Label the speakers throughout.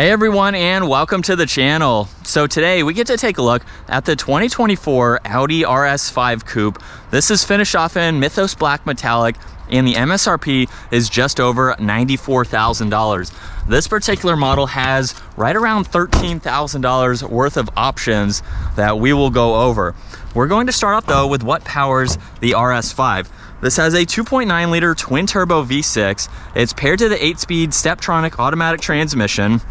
Speaker 1: Hey everyone, and welcome to the channel. So today we get to take a look at the 2024 Audi RS5 Coupe. This is finished off in Mythos Black Metallic, and the MSRP is just over $94,000. This particular model has right around $13,000 worth of options that we will go over. We're going to start off though with what powers the RS5. This has a 2.9 liter twin turbo V6. It's paired to the 8-speed Steptronic automatic transmission,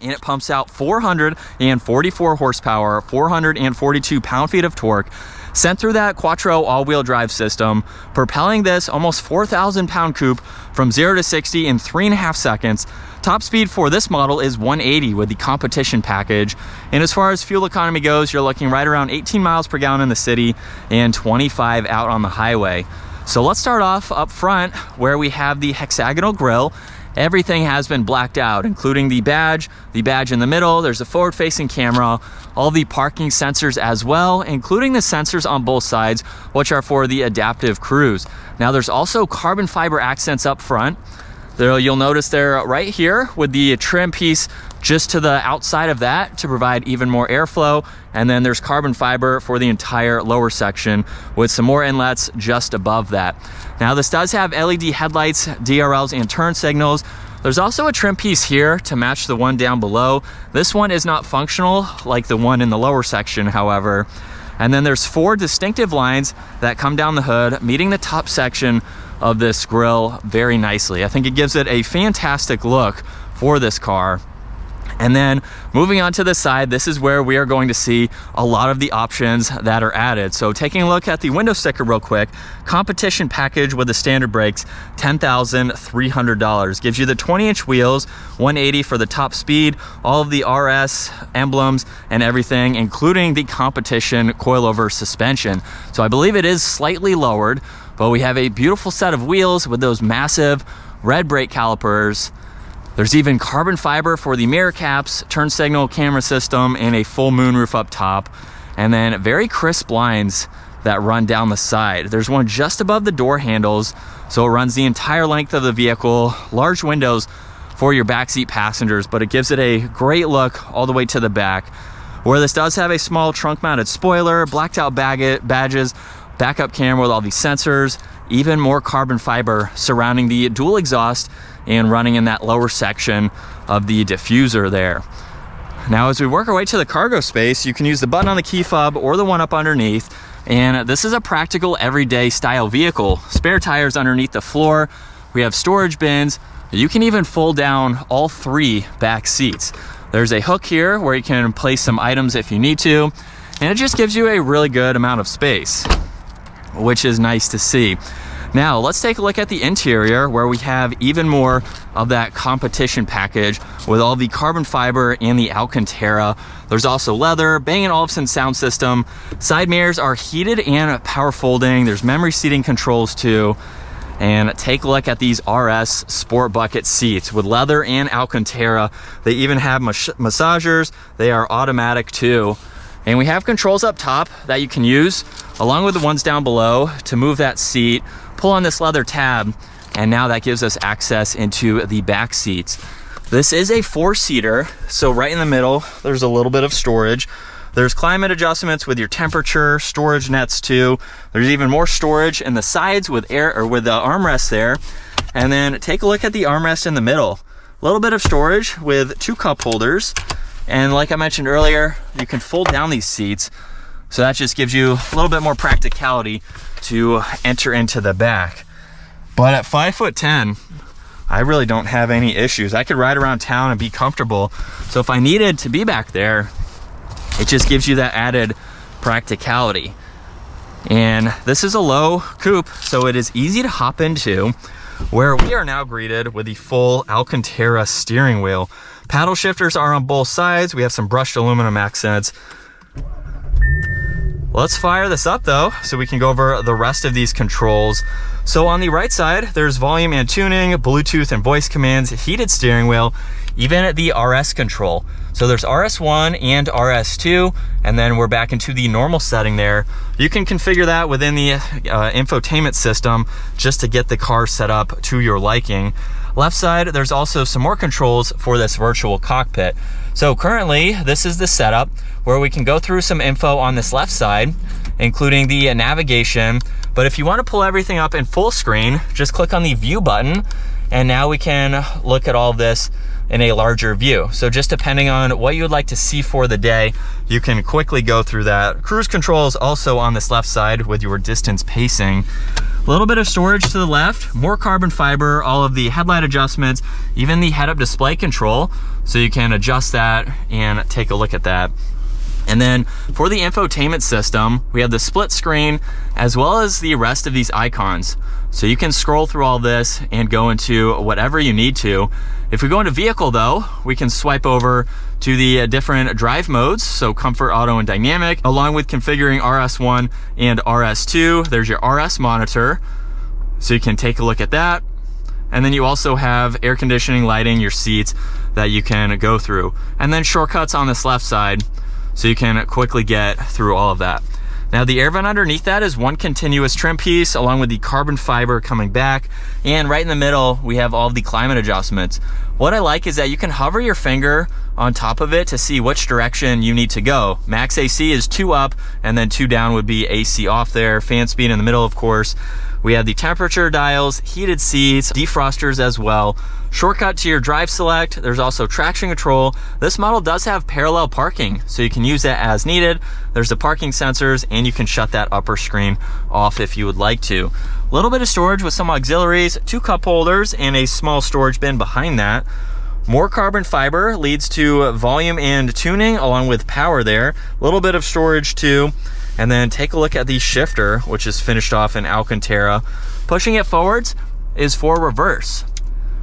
Speaker 1: and it pumps out 444 horsepower, 442 pound-feet of torque, sent through that Quattro all-wheel drive system, propelling this almost 4,000 pound coupe from 0 to 60 in 3.5 seconds. Top speed for this model is 180 with the competition package. And as far as fuel economy goes, you're looking right around 18 miles per gallon in the city and 25 out on the highway. So let's start off up front where we have the hexagonal grille. Everything has been blacked out, including the badge in the middle. There's a forward-facing camera, all the parking sensors as well, including the sensors on both sides, which are for the adaptive cruise. Now there's also carbon fiber accents up front. There, you'll notice they're right here with the trim piece just to the outside of that to provide even more airflow. And then there's carbon fiber for the entire lower section with some more inlets just above that. Now this does have LED headlights, DRLs, and turn signals. There's also a trim piece here to match the one down below. This one is not functional like the one in the lower section, however. And then there's 4 distinctive lines that come down the hood, meeting the top section of this grille very nicely. I think it gives it a fantastic look for this car. And then moving on to the side, this is where we are going to see a lot of the options that are added. So taking a look at the window sticker real quick, competition package with the standard brakes, $10,300. Gives you the 20-inch wheels, 180 for the top speed, all of the RS emblems and everything, including the competition coilover suspension. So I believe it is slightly lowered, but we have a beautiful set of wheels with those massive red brake calipers. There's even carbon fiber for the mirror caps, turn signal, camera system, and a full moonroof up top. And then very crisp lines that run down the side. There's one just above the door handles, so it runs the entire length of the vehicle. Large windows for your backseat passengers, but it gives it a great look all the way to the back. Where this does have a small trunk-mounted spoiler, blacked out badges, backup camera with all these sensors, even more carbon fiber surrounding the dual exhaust and running in that lower section of the diffuser there. Now as we work our way to the cargo space, you can use the button on the key fob or the one up underneath, and this is a practical everyday style vehicle. Spare tires underneath the floor, we have storage bins, you can even fold down all 3 back seats. There's a hook here where you can place some items if you need to, and it just gives you a really good amount of space, which is nice to see. Now let's take a look at the interior where we have even more of that competition package with all the carbon fiber and the Alcantara. There's also leather, Bang & Olufsen sound system. Side mirrors are heated and power folding. There's memory seating controls too. And take a look at these RS Sport Bucket seats with leather and Alcantara. They even have massagers. They are automatic too. And we have controls up top that you can use along with the ones down below to move that seat, pull on this leather tab, and now that gives us access into the back seats. This is a 4-seater, so right in the middle, there's a little bit of storage. There's climate adjustments with your temperature, storage nets too. There's even more storage in the sides with the armrest there. And then take a look at the armrest in the middle. A little bit of storage with 2 cup holders. And like I mentioned earlier, you can fold down these seats. So that just gives you a little bit more practicality to enter into the back. But at 5'10", I really don't have any issues. I could ride around town and be comfortable. So if I needed to be back there, it just gives you that added practicality. And this is a low coupe, so it is easy to hop into, where we are now greeted with the full Alcantara steering wheel. Paddle shifters are on both sides. We have some brushed aluminum accents. Let's fire this up though, so we can go over the rest of these controls. So on the right side, there's volume and tuning, Bluetooth and voice commands, heated steering wheel, even the RS control. So there's RS1 and RS2, and then we're back into the normal setting there. You can configure that within the infotainment system just to get the car set up to your liking. Left side, there's also some more controls for this virtual cockpit. So currently, this is the setup where we can go through some info on this left side, including the navigation. But if you want to pull everything up in full screen, just click on the view button, and now we can look at all of this in a larger view. So just depending on what you would like to see for the day, you can quickly go through that. Cruise control is also on this left side with your distance pacing. A little bit of storage to the left, more carbon fiber, all of the headlight adjustments, even the head-up display control, so you can adjust that and take a look at that. And then for the infotainment system, we have the split screen as well as the rest of these icons. So you can scroll through all this and go into whatever you need to. If we go into vehicle though, we can swipe over to the different drive modes, so comfort, auto, and dynamic, along with configuring RS1 and RS2. There's your RS monitor, so you can take a look at that. And then you also have air conditioning, lighting, your seats that you can go through. And then shortcuts on this left side, so you can quickly get through all of that. Now the air vent underneath that is one continuous trim piece along with the carbon fiber coming back, and right in the middle we have all of the climate adjustments. What I like is that you can hover your finger on top of it to see which direction you need to go. Max AC is 2 up, and then 2 down would be AC off there. Fan speed in the middle, of course. We have the temperature dials, heated seats, defrosters as well. Shortcut to your drive select. There's also traction control. This model does have parallel parking, so you can use that as needed. There's the parking sensors, and you can shut that upper screen off if you would like to. A little bit of storage with some auxiliaries, 2 cup holders, and a small storage bin behind that. More carbon fiber leads to volume and tuning along with power there. A little bit of storage too. And then take a look at the shifter, which is finished off in Alcantara. Pushing it forwards is for reverse.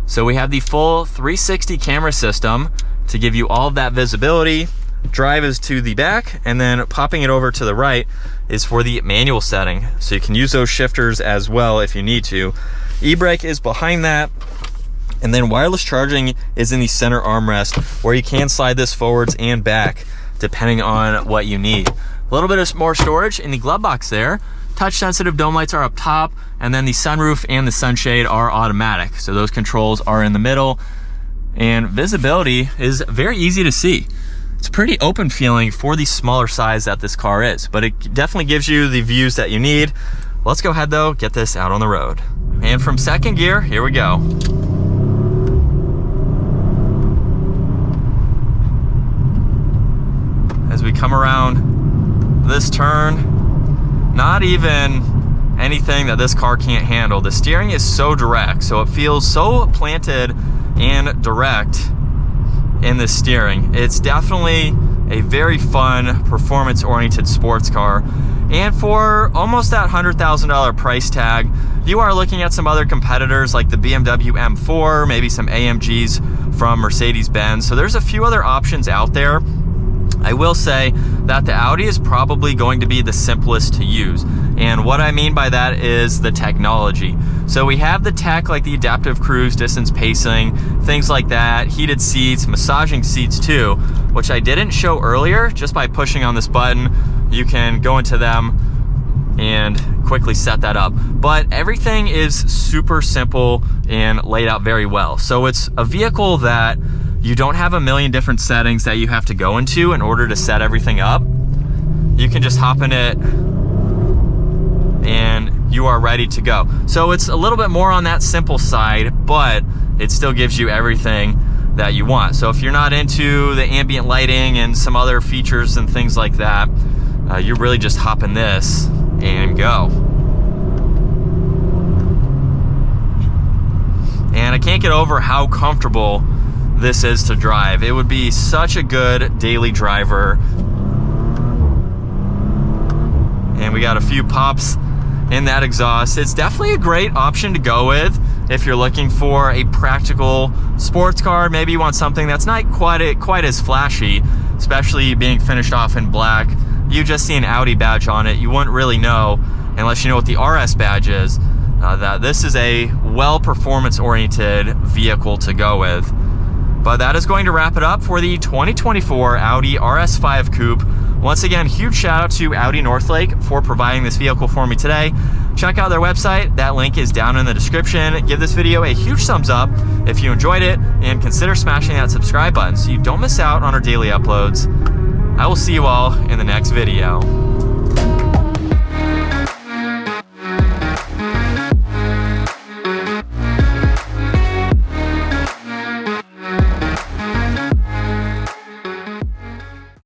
Speaker 1: So we have the full 360 camera system to give you all of that visibility. Drive is to the back, and then popping it over to the right is for the manual setting. So you can use those shifters as well if you need to. E-brake is behind that. And then wireless charging is in the center armrest, where you can slide this forwards and back depending on what you need. A little bit of more storage in the glove box there. Touch sensitive dome lights are up top, and then the sunroof and the sunshade are automatic. So those controls are in the middle, and visibility is very easy to see. It's pretty open feeling for the smaller size that this car is, but it definitely gives you the views that you need. Let's go ahead though, get this out on the road. And from second gear, here we go. As we come around this turn, not even anything that this car can't handle. The steering is so direct, so it feels so planted and direct in the steering. It's definitely a very fun, performance-oriented sports car. And for almost that $100,000 price tag, you are looking at some other competitors like the BMW M4, maybe some AMGs from Mercedes-Benz. So there's a few other options out there. I will say that the Audi is probably going to be the simplest to use. And what I mean by that is the technology. So we have the tech like the adaptive cruise, distance pacing, things like that, heated seats, massaging seats too, which I didn't show earlier. Just by pushing on this button, you can go into them and quickly set that up. But everything is super simple and laid out very well. So it's a vehicle that you don't have a million different settings that you have to go into in order to set everything up. You can just hop in it and you are ready to go. So it's a little bit more on that simple side, but it still gives you everything that you want. So if you're not into the ambient lighting and some other features and things like that, you really just hop in this and go. And I can't get over how comfortable this is to drive. It would be such a good daily driver. And we got a few pops in that exhaust. It's definitely a great option to go with if you're looking for a practical sports car. Maybe you want something that's not quite as flashy, especially being finished off in black. You just see an Audi badge on it, you wouldn't really know unless you know what the RS badge is, that this is a well performance oriented vehicle to go with. But that is going to wrap it up for the 2024 Audi RS5 Coupe Once again, huge shout out to Audi Northlake for providing this vehicle for me today. Check out their website. That link is down in the description. Give this video a huge thumbs up if you enjoyed it, and consider smashing that subscribe button so you don't miss out on our daily uploads. I will see you all in the next video.